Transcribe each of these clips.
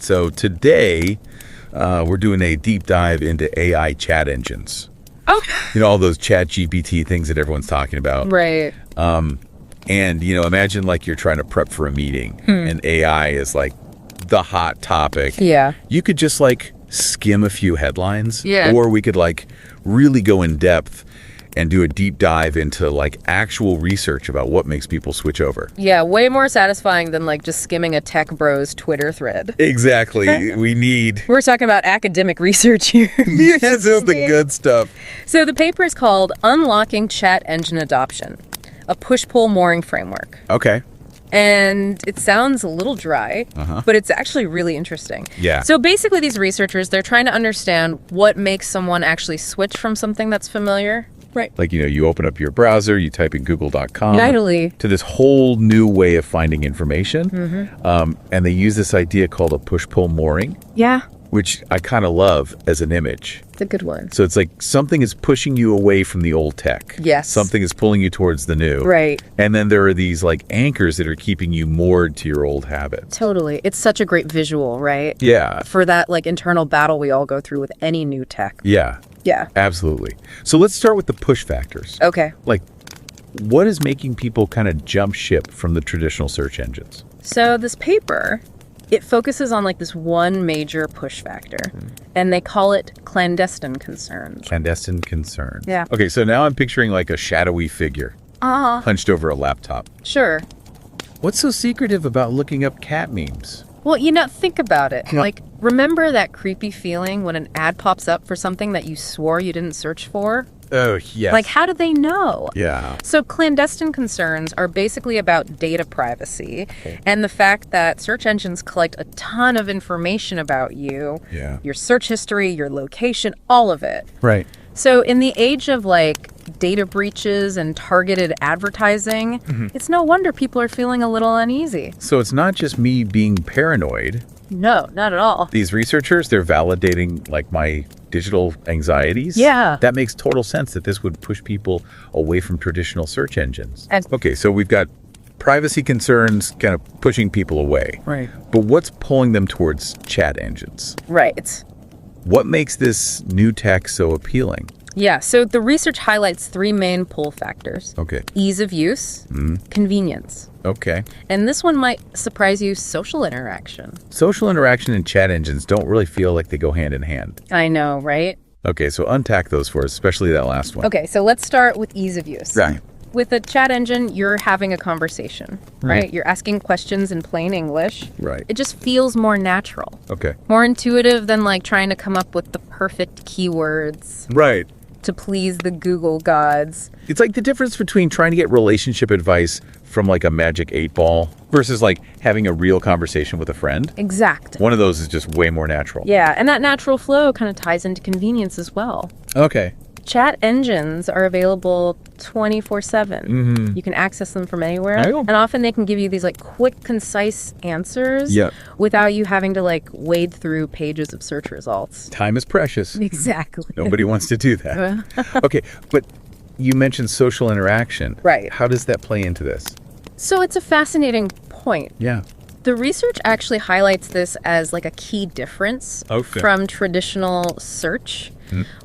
So today, we're doing a deep dive into AI chat engines. Oh. All those chat GPT things that everyone's talking about. Right. And, imagine like you're trying to prep for a meeting and AI is like the hot topic. Yeah. You could just like skim a few headlines. Yeah. Or we could like really go in depth and do a deep dive into like actual research about what makes people switch over. Yeah, way more satisfying than like just skimming a tech bros Twitter thread. Exactly. We're talking about academic research here. This is the good stuff. So the paper is called Unlocking Chat Engine Adoption, a push-pull mooring framework. Okay. And it sounds a little dry, but it's actually really interesting. Yeah. So basically these researchers, they're trying to understand what makes someone actually switch from something that's familiar. Right. Like, you open up your browser, you type in google.com Totally. to this whole new way of finding information. And they use this idea called a push-pull mooring. Yeah. Which I kind of love as an image. It's a good one. So it's like something is pushing you away from the old tech. Yes. Something is pulling you towards the new. Right. And then there are these like anchors that are keeping you moored to your old habits. Totally. It's such a great visual, right? Yeah. For that like internal battle we all go through with any new tech. Yeah. Yeah. Absolutely. So let's start with the push factors. Okay. Like, what is making people kind of jump ship from the traditional search engines? So this paper, it focuses on like this one major push factor, and they call it clandestine concerns. Clandestine concerns. Yeah. Okay, so now I'm picturing like a shadowy figure hunched over a laptop. Sure. What's so secretive about looking up cat memes? Well, think about it. Like, remember that creepy feeling when an ad pops up for something that you swore you didn't search for? Oh, yes. Like, how do they know? Yeah. So clandestine concerns are basically about data privacy and the fact that search engines collect a ton of information about you, your search history, your location, all of it. Right. So in the age of like data breaches and targeted advertising, it's no wonder people are feeling a little uneasy. So it's not just me being paranoid. No, not at all. These researchers, they're validating like my digital anxieties. Yeah. That makes total sense that this would push people away from traditional search engines. And okay, so we've got privacy concerns kind of pushing people away. Right. But what's pulling them towards chat engines? Right. What makes this new tech so appealing? Yeah, so the research highlights three main pull factors. Okay. Ease of use, convenience. Okay. And this one might surprise you, social interaction. Social interaction and chat engines don't really feel like they go hand in hand. I know, right? Okay, so unpack those for us, especially that last one. Okay, so let's start with ease of use. Right. With a chat engine, you're having a conversation, right? You're asking questions in plain English. Right. It just feels more natural. Okay. More intuitive than like trying to come up with the perfect keywords Right. to please the Google gods. It's like the difference between trying to get relationship advice from like a magic 8-ball versus like having a real conversation with a friend. Exact. One of those is just way more natural. Yeah, and that natural flow kind of ties into convenience as well. Okay. Chat engines are available 24/7. You can access them from anywhere. And often they can give you these like quick, concise answers without you having to like wade through pages of search results. Time is precious. Exactly. Nobody wants to do that. Okay, but you mentioned social interaction. Right. How does that play into this? So it's a fascinating point. Yeah. The research actually highlights this as like a key difference from traditional search,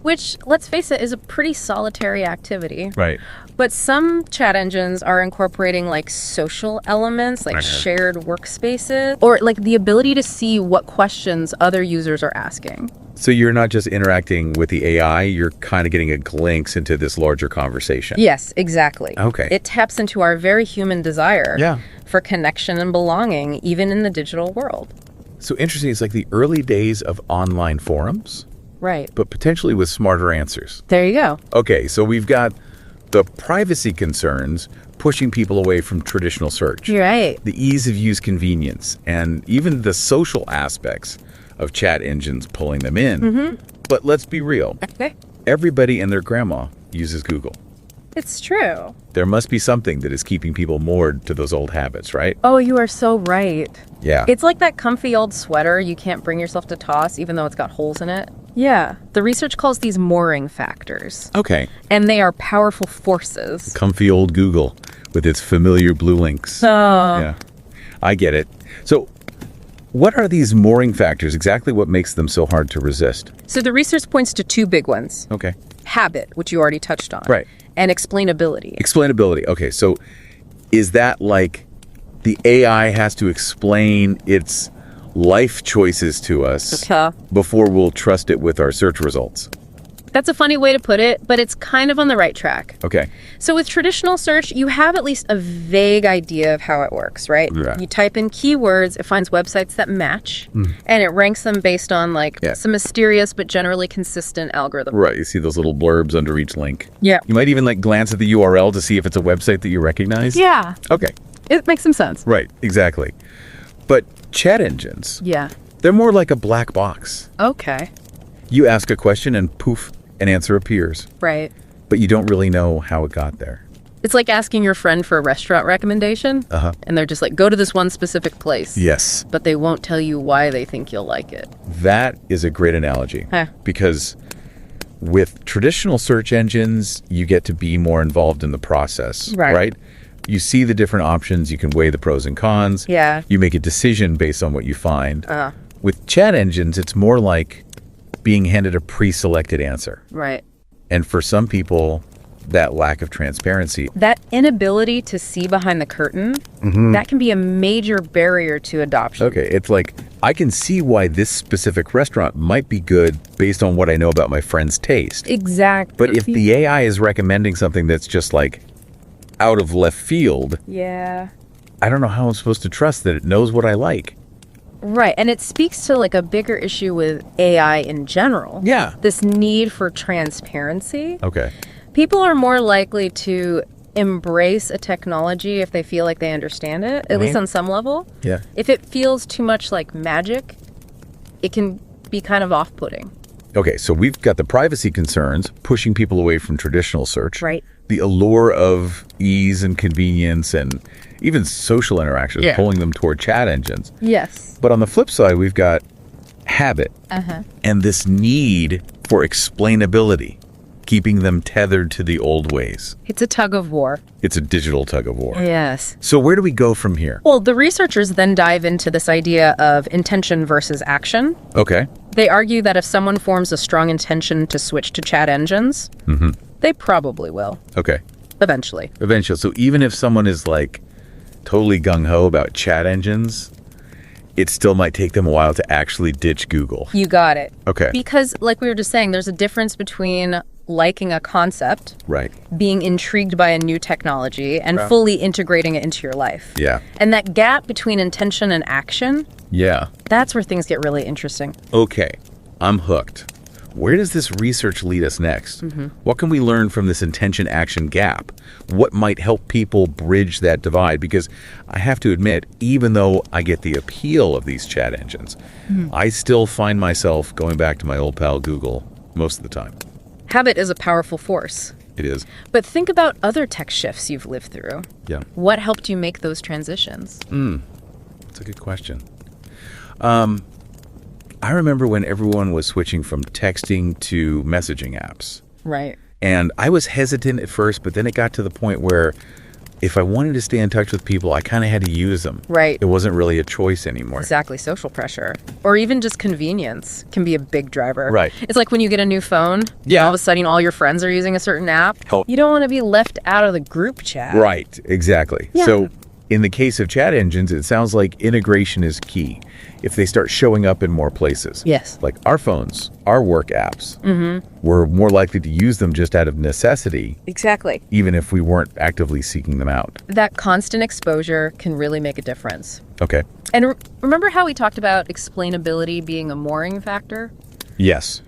which, let's face it, is a pretty solitary activity. Right. But some chat engines are incorporating like social elements, like shared workspaces, or like the ability to see what questions other users are asking. So you're not just interacting with the AI, you're kind of getting a glimpse into this larger conversation. Yes, exactly. Okay. It taps into our very human desire for connection and belonging, even in the digital world. So interesting, it's like the early days of online forums. Right. But potentially with smarter answers. There you go. Okay, so we've got the privacy concerns pushing people away from traditional search. You're right. The ease of use convenience, and even the social aspects of chat engines pulling them in. But let's be real. Okay. Everybody and their grandma uses Google. It's true. There must be something that is keeping people moored to those old habits, right? Oh, you are so right. Yeah. It's like that comfy old sweater you can't bring yourself to toss even though it's got holes in it. Yeah. The research calls these mooring factors. Okay. And they are powerful forces. Comfy old Google with its familiar blue links. Oh. Yeah. I get it. So what are these mooring factors? Exactly what makes them so hard to resist? So the research points to two big ones. Okay. Habit, which you already touched on. Right. And explainability. Explainability. Okay, so is that like the AI has to explain its life choices to us before we'll trust it with our search results? That's a funny way to put it, but it's kind of on the right track. Okay. So with traditional search, you have at least a vague idea of how it works, right? Yeah. You type in keywords, it finds websites that match, and it ranks them based on some mysterious but generally consistent algorithm. Right. You see those little blurbs under each link. Yeah. You might even glance at the URL to see if it's a website that you recognize. Yeah. Okay. It makes some sense. Right. Exactly. But chat engines, they're more like a black box. Okay. You ask a question and poof, an answer appears. Right. But you don't really know how it got there. It's like asking your friend for a restaurant recommendation, and they're just like, go to this one specific place. Yes. But they won't tell you why they think you'll like it. That is a great analogy. Because with traditional search engines, you get to be more involved in the process, right? You see the different options, you can weigh the pros and cons. Yeah. You make a decision based on what you find. With chat engines, it's more like being handed a pre-selected answer. Right. And for some people, that lack of transparency, that inability to see behind the curtain, that can be a major barrier to adoption. Okay, it's like, I can see why this specific restaurant might be good based on what I know about my friend's taste. Exactly. But if the AI is recommending something that's just like out of left field, I don't know how I'm supposed to trust that it knows what I like. Right, and it speaks to a bigger issue with AI in general. Yeah. This need for transparency. Okay. People are more likely to embrace a technology if they feel like they understand it, at least on some level. Yeah. If it feels too much like magic, it can be kind of off-putting. Okay, so we've got the privacy concerns pushing people away from traditional search. Right. The allure of ease and convenience and even social interactions pulling them toward chat engines. Yes. But on the flip side, we've got habit and this need for explainability, keeping them tethered to the old ways. It's a tug of war. It's a digital tug of war. Yes. So where do we go from here? Well, the researchers then dive into this idea of intention versus action. Okay. They argue that if someone forms a strong intention to switch to chat engines, they probably will. Okay. Eventually. So even if someone is totally gung-ho about chat engines, it still might take them a while to actually ditch Google. You got it. Okay. Because like we were just saying, there's a difference between liking a concept, being intrigued by a new technology, and fully integrating it into your life. Yeah. And that gap between intention and action, that's where things get really interesting. Okay, I'm hooked. Where does this research lead us next? What can we learn from this intention-action gap? What might help people bridge that divide? Because I have to admit, even though I get the appeal of these chat engines, I still find myself going back to my old pal Google most of the time. Habit is a powerful force. It is. But think about other tech shifts you've lived through. Yeah. What helped you make those transitions? That's a good question. I remember when everyone was switching from texting to messaging apps. Right. And I was hesitant at first, but then it got to the point where if I wanted to stay in touch with people, I kind of had to use them. Right. It wasn't really a choice anymore. Exactly. Social pressure. Or even just convenience can be a big driver. Right. It's like when you get a new phone, all of a sudden all your friends are using a certain app. You don't want to be left out of the group chat. Right. Exactly. Yeah. So in the case of chat engines, it sounds like integration is key. If they start showing up in more places. Yes. Like our phones, our work apps, we're more likely to use them just out of necessity. Exactly. Even if we weren't actively seeking them out. That constant exposure can really make a difference. Okay. And remember how we talked about explainability being a mooring factor? Yes.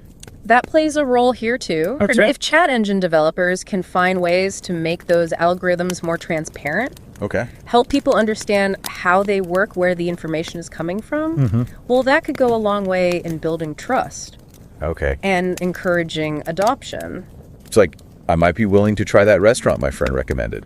That plays a role here too. Okay. If chat engine developers can find ways to make those algorithms more transparent, help people understand how they work, where the information is coming from, well, that could go a long way in building trust. Okay. And encouraging adoption. It's like, I might be willing to try that restaurant my friend recommended.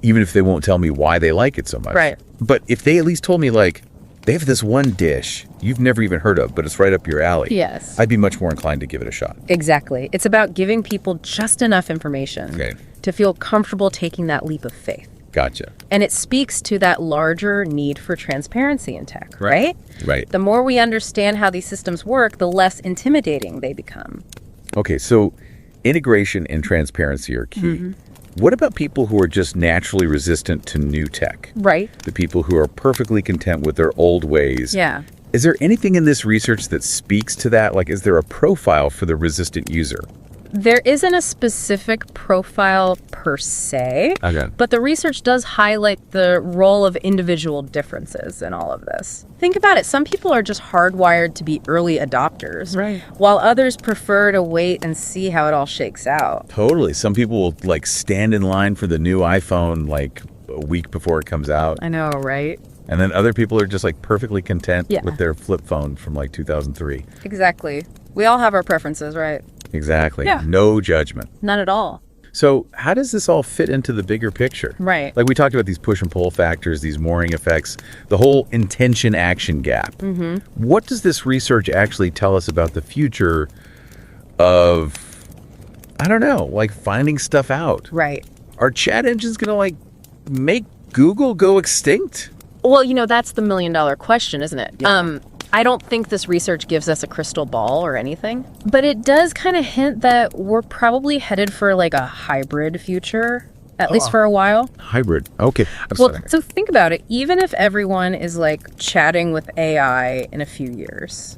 Even if they won't tell me why they like it so much. Right. But if they at least told me, they have this one dish you've never even heard of, but it's right up your alley. Yes. I'd be much more inclined to give it a shot. Exactly. It's about giving people just enough information to feel comfortable taking that leap of faith. Gotcha. And it speaks to that larger need for transparency in tech, right? Right. The more we understand how these systems work, the less intimidating they become. Okay, so integration and transparency are key. What about people who are just naturally resistant to new tech? Right. The people who are perfectly content with their old ways. Yeah. Is there anything in this research that speaks to that? Like, is there a profile for the resistant user? There isn't a specific profile per se, but the research does highlight the role of individual differences in all of this. Think about it. Some people are just hardwired to be early adopters, while others prefer to wait and see how it all shakes out. Totally. Some people will like stand in line for the new iPhone like a week before it comes out. I know, right? And then other people are just like perfectly content with their flip phone from like 2003. Exactly. We all have our preferences, right? Exactly. Yeah. No judgment. Not at all. So how does this all fit into the bigger picture? Right. Like we talked about these push and pull factors, these mooring effects, the whole intention-action gap. What does this research actually tell us about the future of, I don't know, like finding stuff out? Right. Are chat engines going to like make Google go extinct? Well, you know, that's the million-dollar question, isn't it? Yeah. I don't think this research gives us a crystal ball or anything, but it does kind of hint that we're probably headed for like a hybrid future, at least for a while. Hybrid. Okay. Well, so think about it. Even if everyone is like chatting with AI in a few years,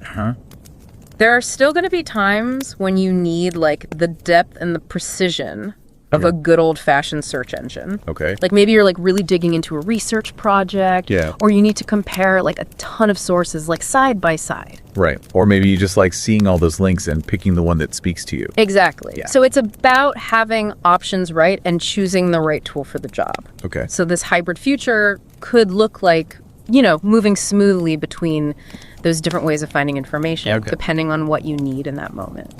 there are still going to be times when you need like the depth and the precision of a good old-fashioned search engine. Okay. Like maybe you're like really digging into a research project. Yeah. Or you need to compare like a ton of sources like side by side. Right. Or maybe you just like seeing all those links and picking the one that speaks to you. Exactly. Yeah. So it's about having options right and choosing the right tool for the job. Okay. So this hybrid future could look like, you know, moving smoothly between those different ways of finding information, depending on what you need in that moment.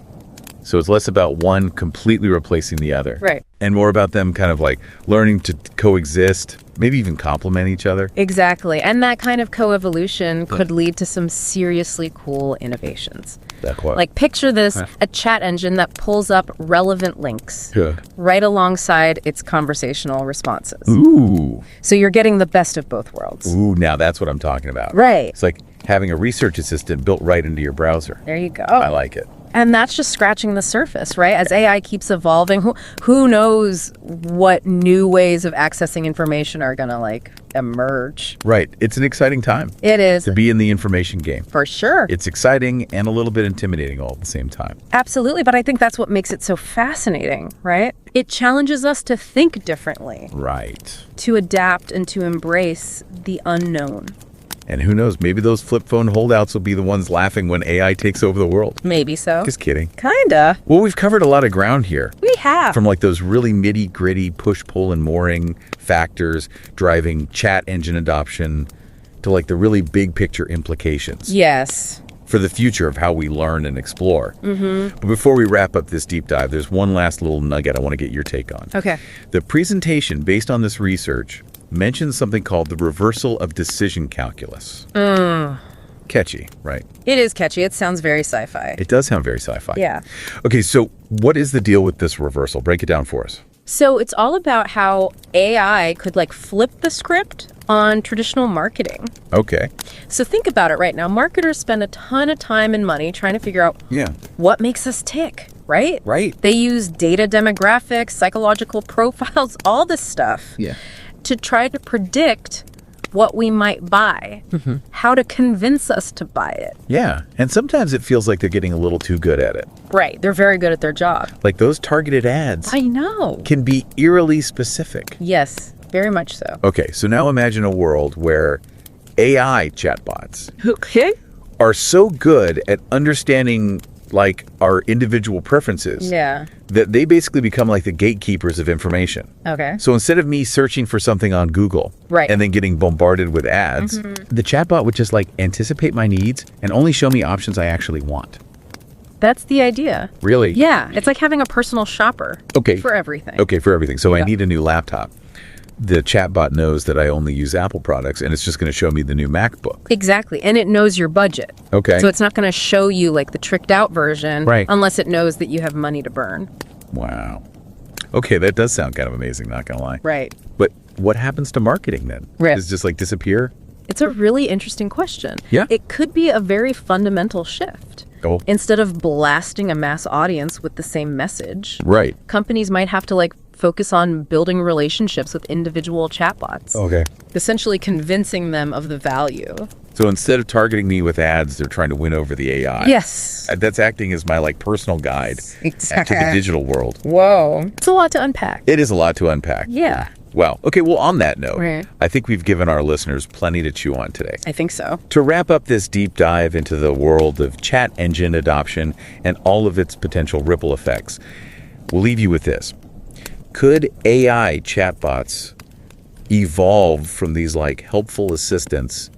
So it's less about one completely replacing the other. Right. And more about them kind of like learning to coexist, maybe even complement each other. Exactly. And that kind of coevolution could lead to some seriously cool innovations. Like picture this, a chat engine that pulls up relevant links right alongside its conversational responses. Ooh. So you're getting the best of both worlds. Ooh, now that's what I'm talking about. Right. It's like having a research assistant built right into your browser. There you go. I like it. And that's just scratching the surface, right? As AI keeps evolving, who knows what new ways of accessing information are going to like emerge. Right. It's an exciting time. It is. To be in the information game. For sure. It's exciting and a little bit intimidating all at the same time. Absolutely. But I think that's what makes it so fascinating, right? It challenges us to think differently. Right. To adapt and to embrace the unknown. And who knows, maybe those flip phone holdouts will be the ones laughing when AI takes over the world. Maybe so. Just kidding. Kinda. Well, we've covered a lot of ground here. We have. From like those really nitty-gritty push, pull, and mooring factors driving chat engine adoption to like the really big picture implications. Yes. For the future of how we learn and explore. But before we wrap up this deep dive, there's one last little nugget I want to get your take on. Okay. The presentation based on this research mentions something called the reversal of decision calculus. Catchy, right? It is catchy. It sounds very sci-fi. It does sound very sci-fi. Yeah. Okay, so what is the deal with this reversal? Break it down for us. So it's all about how AI could like flip the script on traditional marketing. Okay. So think about it right now. Marketers spend a ton of time and money trying to figure out what makes us tick, right? Right. They use data demographics, psychological profiles, all this stuff to try to predict what we might buy, how to convince us to buy it. Yeah, and sometimes it feels like they're getting a little too good at it. Right, they're very good at their job. Like those targeted ads. I know. Can be eerily specific. Yes, very much so. Okay, so now imagine a world where AI chatbots are so good at understanding like our individual preferences that they basically become like the gatekeepers of information. Okay. So instead of me searching for something on Google and then getting bombarded with ads, the chatbot would just like anticipate my needs and only show me options I actually want. That's the idea. Really? Yeah, it's like having a personal shopper for everything. Okay, for everything. So I need a new laptop. The chatbot knows that I only use Apple products, and it's just going to show me the new MacBook. Exactly, and it knows your budget. Okay. So it's not going to show you like the tricked out version unless it knows that you have money to burn. Wow. Okay, that does sound kind of amazing, not going to lie. Right. But what happens to marketing then? Right. Does it just like disappear? It's a really interesting question. Yeah. It could be a very fundamental shift. Oh. Instead of blasting a mass audience with the same message, Right. companies might have to like focus on building relationships with individual chatbots. Okay. Essentially convincing them of the value. So instead of targeting me with ads, they're trying to win over the AI. Yes. That's acting as my like personal guide to the digital world. Whoa. It's a lot to unpack. It is a lot to unpack. Yeah. Wow. Okay, well, on that note, Right. I think we've given our listeners plenty to chew on today. I think so. To wrap up this deep dive into the world of chat engine adoption and all of its potential ripple effects, we'll leave you with this. Could AI chatbots evolve from these like helpful assistants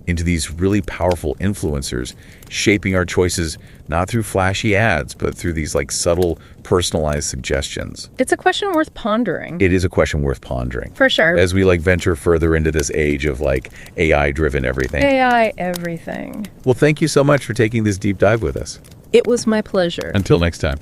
into these really powerful influencers, shaping our choices not through flashy ads, but through these like subtle, personalized suggestions? It's a question worth pondering. It is a question worth pondering. For sure. As we like venture further into this age of like AI-driven everything. AI everything. Well, thank you so much for taking this deep dive with us. It was my pleasure. Until next time.